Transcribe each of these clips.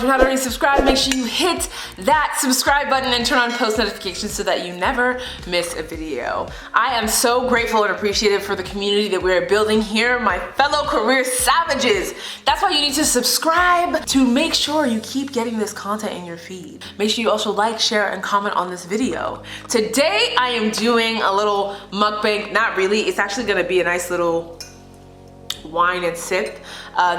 you're not already subscribed, make sure you hit that subscribe button and turn on post notifications so that you never miss a video. I am so grateful and appreciative for the community that we're building here, my fellow career savages. That's why you need to subscribe to make sure you keep getting this content in your feed. Make sure you also like, share, and comment on this video. Today, I am doing a little mukbang. Not really, it's actually gonna be a nice little wine and sip.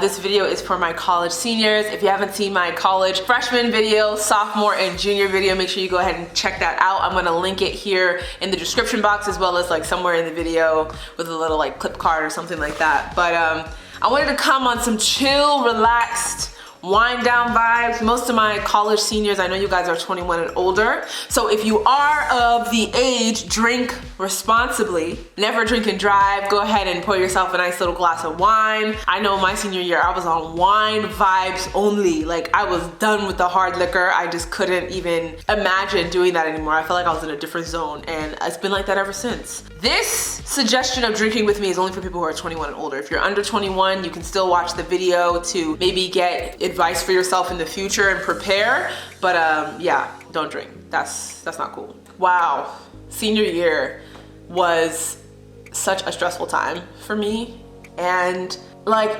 This video is for my college seniors. If you haven't seen my college freshman video, sophomore and junior video, make sure you go ahead and check that out. I'm gonna link it here in the description box as well as like somewhere in the video with a little like clip card or something like that. But I wanted to come on some chill, relaxed, wind down vibes. Most of my college seniors, I know you guys are 21 and older. So if you are of the age, drink responsibly. Never drink and drive. Go ahead and pour yourself a nice little glass of wine. I know my senior year, I was on wine vibes only. Like I was done with the hard liquor. I just couldn't even imagine doing that anymore. I felt like I was in a different zone and it's been like that ever since. This suggestion of drinking with me is only for people who are 21 and older. If you're under 21, you can still watch the video to maybe get advice for yourself in the future and prepare. But yeah, don't drink. That's not cool. Wow, senior year was such a stressful time for me. And like,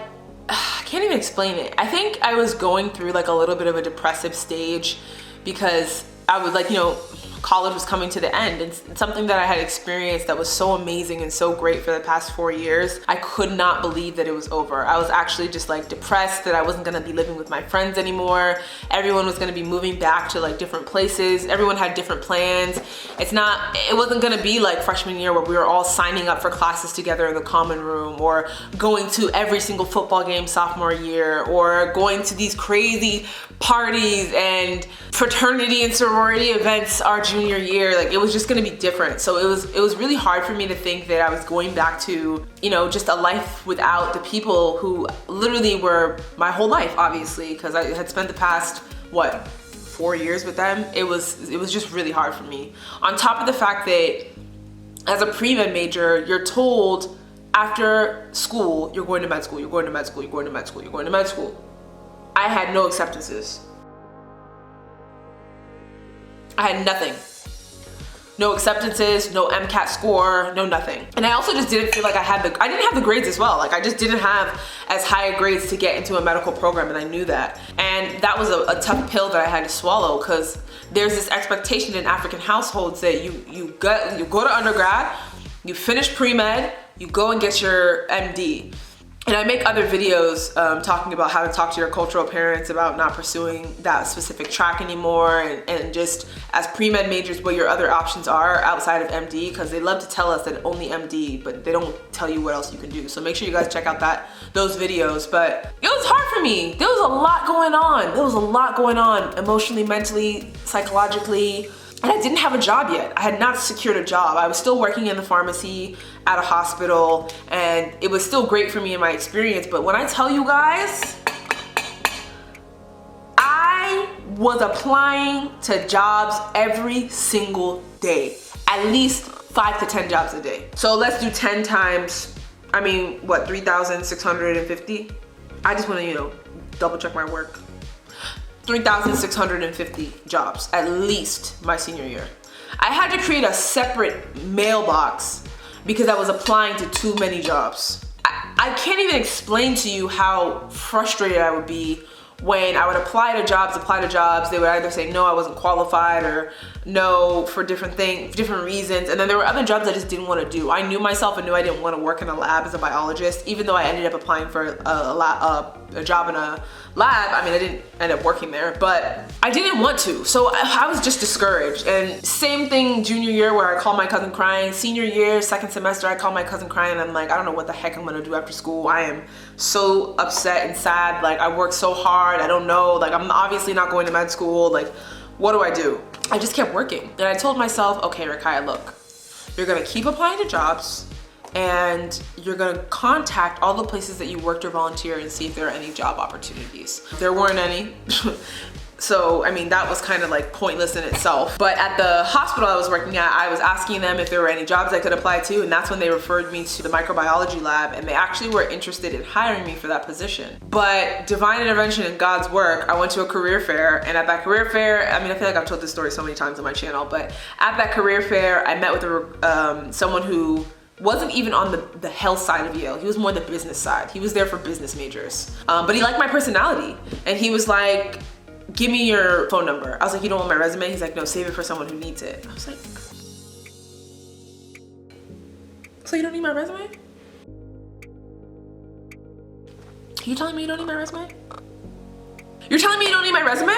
I can't even explain it. I think I was going through like a little bit of a depressive stage because I was like, you know, college was coming to the end, and something that I had experienced that was so amazing and so great for the past 4 years, I could not believe that it was over. I was actually just like depressed that I wasn't gonna be living with my friends anymore. Everyone was gonna be moving back to like different places. Everyone had different plans. It wasn't gonna be like freshman year where we were all signing up for classes together in the common room or going to every single football game sophomore year or going to these crazy parties and fraternity and sorority events our junior year. Like it was just gonna be different. So it was really hard for me to think that I was going back to, you know, just a life without the people who literally were my whole life, obviously, because I had spent the past, what, 4 years with them. It was just really hard for me. On top of the fact that as a pre-med major, you're told after school, you're going to med school, you're going to med school, you're going to med school, you're going to med school. I had no acceptances. I had nothing. No acceptances, no MCAT score, no nothing. And I also just didn't feel like I didn't have the grades as well. Like I just didn't have as high grades to get into a medical program, and I knew that. And that was a tough pill that I had to swallow because there's this expectation in African households that you go to undergrad, you finish pre-med, you go and get your MD. And I make other videos talking about how to talk to your cultural parents about not pursuing that specific track anymore, and just as pre-med majors what your other options are outside of MD, because they love to tell us that only MD, but they don't tell you what else you can do. So make sure you guys check out those videos. But it was hard for me. There was a lot going on. There was a lot going on emotionally, mentally, psychologically. And I didn't have a job yet. I had not secured a job. I was still working in the pharmacy at a hospital, and it was still great for me in my experience. But when I tell you guys, I was applying to jobs every single day, at least 5 to 10 jobs a day. So let's do 10 times, I mean, what, 3,650? I just wanna, you know, double check my work. 3,650 jobs, at least my senior year. I had to create a separate mailbox because I was applying to too many jobs. I can't even explain to you how frustrated I would be when I would apply to jobs, they would either say no, I wasn't qualified, or no for different reasons. And then there were other jobs I just didn't want to do. I knew myself and knew I didn't want to work in a lab as a biologist, even though I ended up applying for a job in a lab. I mean, I didn't end up working there, but I didn't want to. So I was just discouraged. And same thing junior year where I called my cousin crying. Senior year, second semester, I called my cousin crying. And I'm like, I don't know what the heck I'm gonna do after school. I am so upset and sad. Like I worked so hard. I don't know, like I'm obviously not going to med school. Like, what do I do? I just kept working. And I told myself, okay, Rakaya, look, you're gonna keep applying to jobs and you're gonna contact all the places that you worked or volunteer and see if there are any job opportunities. There weren't any. So, I mean, that was kind of like pointless in itself. But at the hospital I was working at, I was asking them if there were any jobs I could apply to, and that's when they referred me to the microbiology lab, and they actually were interested in hiring me for that position. But divine intervention in God's work, I went to a career fair, and at that career fair, I mean, I feel like I've told this story so many times on my channel, but at that career fair, I met with someone who wasn't even on the health side of Yale. He was more the business side. He was there for business majors. But he liked my personality, and he was like, give me your phone number. I was like, you don't want my resume? He's like, no, save it for someone who needs it. I was like, so you don't need my resume? You telling me you don't need my resume? You're telling me you don't need my resume?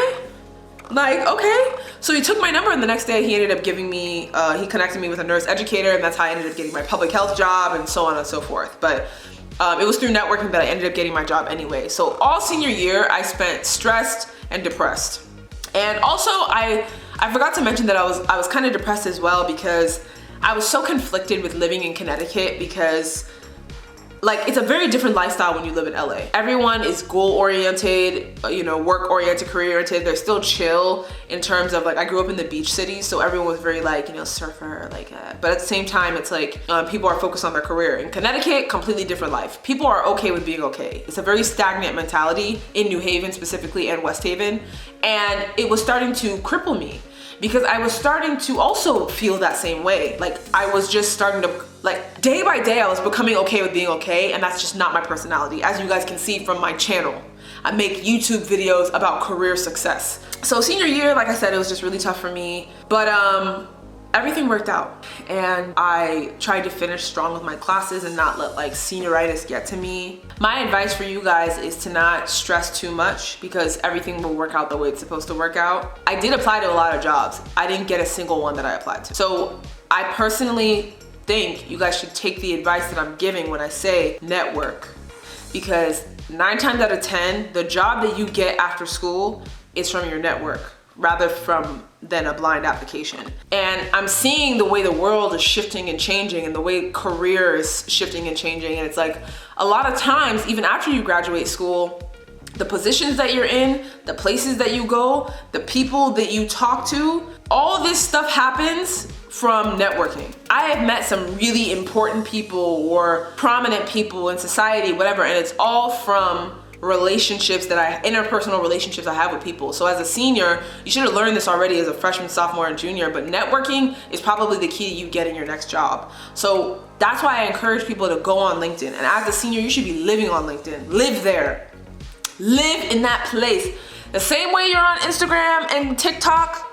Like, okay. So he took my number, and the next day he ended up giving me, he connected me with a nurse educator, and that's how I ended up getting my public health job and so on and so forth. But it was through networking that I ended up getting my job anyway. So all senior year, I spent stressed and depressed. And also I forgot to mention that I was kind of depressed as well, because I was so conflicted with living in Connecticut, because like, it's a very different lifestyle when you live in LA. Everyone is goal-oriented, you know, work-oriented, career-oriented. They're still chill in terms of, like, I grew up in the beach city, so everyone was very, like, you know, surfer, like, but at the same time, it's like, people are focused on their career. In Connecticut, completely different life. People are okay with being okay. It's a very stagnant mentality in New Haven specifically, and West Haven, and it was starting to cripple me, because I was starting to also feel that same way. Like, I was just starting to, like, day by day, I was becoming okay with being okay, and that's just not my personality. As you guys can see from my channel, I make YouTube videos about career success. So senior year, like I said, it was just really tough for me, but everything worked out, and I tried to finish strong with my classes and not let, like, senioritis get to me. My advice for you guys is to not stress too much, because everything will work out the way it's supposed to work out. I did apply to a lot of jobs. I didn't get a single one that I applied to. So I personally think you guys should take the advice that I'm giving when I say network, because 9 times out of 10, the job that you get after school is from your network rather than a blind application. And I'm seeing the way the world is shifting and changing, and the way career is shifting and changing. And it's like, a lot of times, even after you graduate school, the positions that you're in, the places that you go, the people that you talk to, all this stuff happens from networking. I have met some really important people or prominent people in society, whatever, and it's all from relationships interpersonal relationships I have with people. So as a senior, you should have learned this already as a freshman, sophomore, and junior, but networking is probably the key to you getting your next job. So that's why I encourage people to go on LinkedIn. And as a senior, you should be living on LinkedIn. Live there. Live in that place. The same way you're on Instagram and TikTok,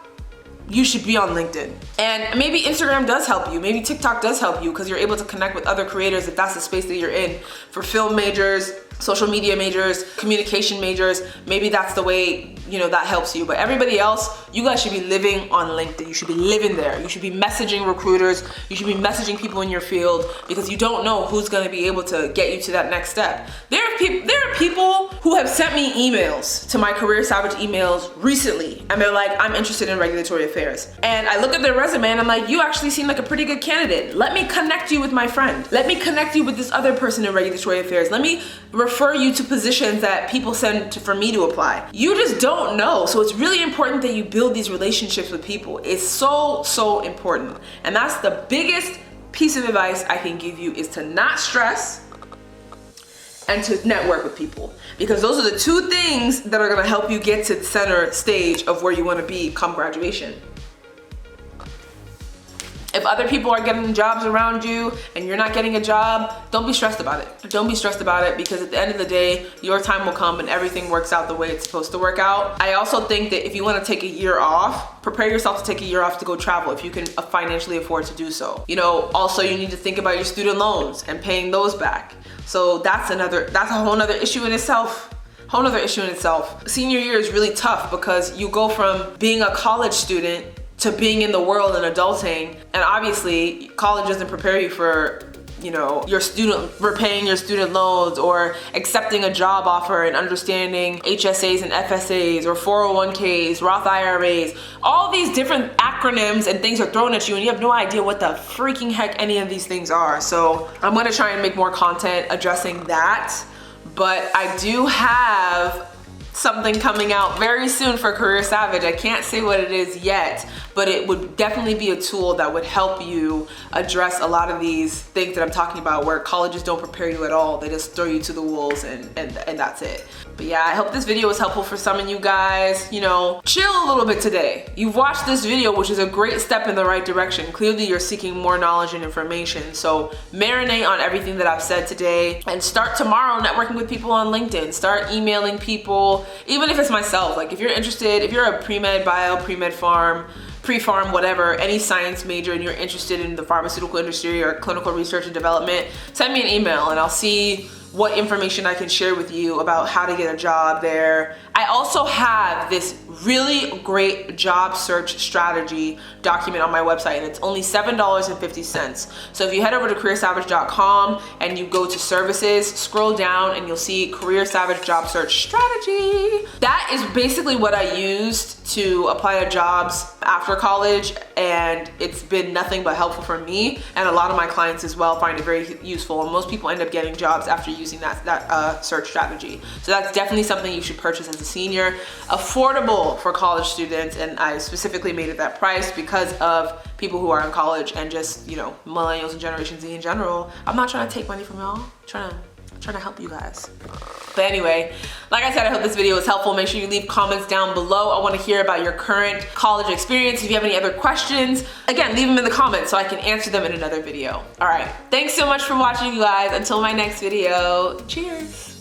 you should be on LinkedIn. And maybe Instagram does help you, maybe TikTok does help you, because you're able to connect with other creators if that's the space that you're in. For film majors, social media majors, communication majors, maybe that's the way, you know, that helps you. But everybody else, you guys should be living on LinkedIn. You should be living there. You should be messaging recruiters. You should be messaging people in your field, because you don't know who's gonna be able to get you to that next step. There are people who have sent me emails to my Career Savage emails recently, and they're like, I'm interested in regulatory affairs. And I look at their resume and I'm like, you actually seem like a pretty good candidate. Let me connect you with my friend. Let me connect you with this other person in regulatory affairs. Let me refer you to positions that people send for me to apply. You just don't know. So it's really important that you build these relationships with people. It's so, so important. And that's the biggest piece of advice I can give you, is to not stress and to network with people, because those are the 2 things that are gonna help you get to the center stage of where you wanna be come graduation. If other people are getting jobs around you and you're not getting a job, don't be stressed about it. Don't be stressed about it, because at the end of the day, your time will come and everything works out the way it's supposed to work out. I also think that if you want to take a year off, prepare yourself to take a year off to go travel if you can financially afford to do so. You know, also you need to think about your student loans and paying those back. So that's a whole nother issue in itself. Senior year is really tough, because you go from being a college student to being in the world and adulting, and obviously college doesn't prepare you for, you know, repaying your student loans, or accepting a job offer and understanding HSAs and FSAs, or 401ks, Roth IRAs. All these different acronyms and things are thrown at you, and you have no idea what the freaking heck any of these things are. So I'm gonna try and make more content addressing that, but I do have something coming out very soon for Career Savage. I can't say what it is yet, but it would definitely be a tool that would help you address a lot of these things that I'm talking about, where colleges don't prepare you at all. They just throw you to the wolves and that's it. But yeah, I hope this video was helpful for some of you guys. You know, chill a little bit today. You've watched this video, which is a great step in the right direction. Clearly you're seeking more knowledge and information. So marinate on everything that I've said today and start tomorrow networking with people on LinkedIn. Start emailing people, even if it's myself. Like if you're interested, if you're a pre-med bio, pre-med farm, pre-pharm, whatever, any science major, and you're interested in the pharmaceutical industry or clinical research and development, send me an email and I'll see what information I can share with you about how to get a job there. I also have this really great job search strategy document on my website, and it's only $7.50. So if you head over to careersavage.com and you go to services, scroll down and you'll see Career Savage Job Search Strategy. That is basically what I used to apply to jobs after college, and it's been nothing but helpful for me, and a lot of my clients as well find it very useful, and most people end up getting jobs after using that search strategy. So that's definitely something you should purchase as a senior. Affordable for college students, and I specifically made it that price because of people who are in college and just, you know, millennials and Generation Z in general. I'm not trying to take money from y'all. I'm trying to help you guys. But anyway, like I said, I hope this video was helpful. Make sure you leave comments down below. I want to hear about your current college experience. If you have any other questions, again, leave them in the comments so I can answer them in another video. All right, thanks so much for watching, you guys. Until my next video, cheers.